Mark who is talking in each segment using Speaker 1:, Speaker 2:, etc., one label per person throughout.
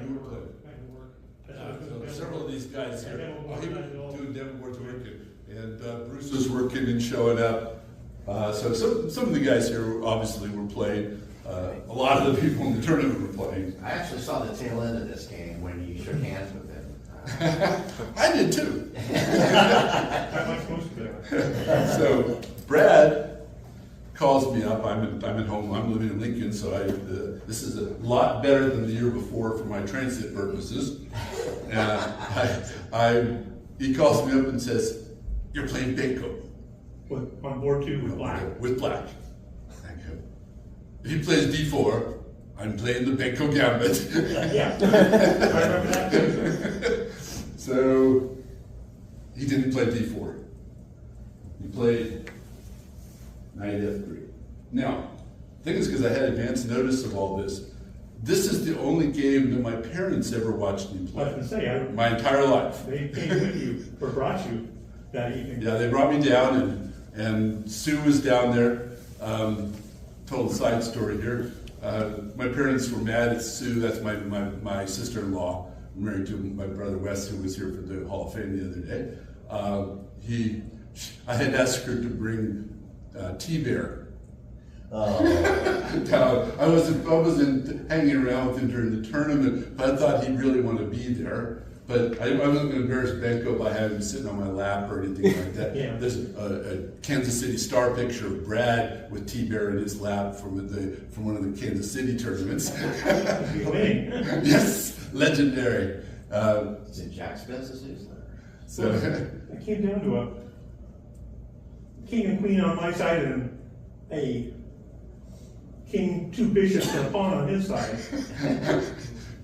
Speaker 1: you were playing. So several of these guys here, he was doing demo boards working, and Bruce was working and showing up. So some of the guys here obviously were playing. A lot of the people in the tournament were playing.
Speaker 2: I actually saw the tail end of this game when you shook hands with him.
Speaker 1: I did too. So Brad calls me up. I'm at home. I'm living in Lincoln, so this is a lot better than the year before for my transit purposes. And he calls me up and says, "You're playing bingo."
Speaker 3: On board 2 with black.
Speaker 1: With black. Thank you. If he plays D4, I'm playing the bingo gambit.
Speaker 3: Yeah, I remember that too.
Speaker 1: So he didn't play D4. He played Knight F3. Now, the thing is, because I had advance notice of all this, this is the only game that my parents ever watched me play.
Speaker 3: I was going to say,
Speaker 1: my entire life.
Speaker 3: They came with you, or brought you that evening.
Speaker 1: Yeah, they brought me down, and Sue was down there. Total side story here. My parents were mad at Sue. That's my sister-in-law, married to my brother Wes, who was here for the Hall of Fame the other day. I had asked her to bring T-Bear. I wasn't hanging around with him during the tournament, but I thought he'd really want to be there. But I wasn't going to embarrass Benko by having him sitting on my lap or anything like that.
Speaker 3: Yeah.
Speaker 1: There's a Kansas City Star picture of Brad with T-Bear in his lap from one of the Kansas City tournaments. Yes, legendary.
Speaker 2: Is it Jack Spence's newsletter?
Speaker 1: So
Speaker 3: I came down to a king and queen on my side and a king, 2 bishops, and a pawn on his side.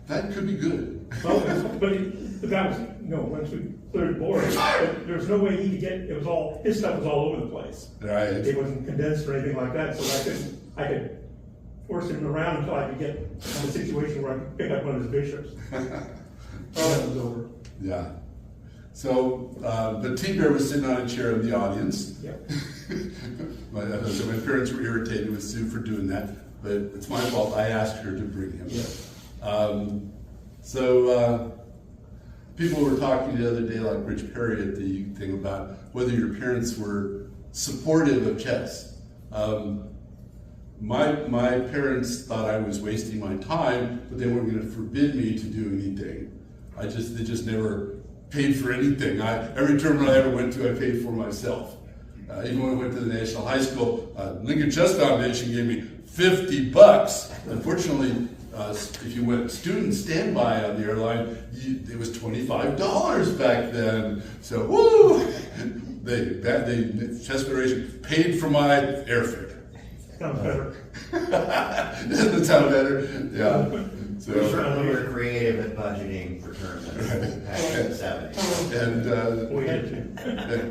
Speaker 1: that could be good.
Speaker 3: Well, but that was, once we cleared the board, there was no way he could get, his stuff was all over the place.
Speaker 1: Right.
Speaker 3: It wasn't condensed or anything like that, so I could force him around until I could get in a situation where I could pick up one of his bishops. That was over.
Speaker 1: Yeah. So, but T-Bear was sitting on a chair in the audience.
Speaker 3: Yep.
Speaker 1: So my parents were irritated with Sue for doing that, but it's my fault. I asked her to bring him.
Speaker 3: Yep.
Speaker 1: People were talking the other day, like Rich Perry at the thing, about whether your parents were supportive of chess. My parents thought I was wasting my time, but they weren't going to forbid me to do anything. They just never paid for anything. Every tournament I ever went to, I paid for myself. Even when I went to the National High School, Lincoln Chess Foundation gave me $50. Unfortunately, if you went student standby on the airline, it was $25 back then. So, woo! The Chess Federation paid for my airfare.
Speaker 3: Sounds better.
Speaker 1: Doesn't it sound better? Yeah.
Speaker 2: We certainly were creative at budgeting for tournaments back in the 70s.
Speaker 1: And
Speaker 3: We had to.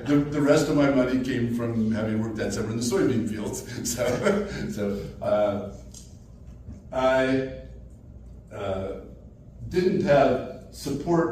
Speaker 1: the rest of my money came from having worked that summer in the soybean fields. So I didn't have support.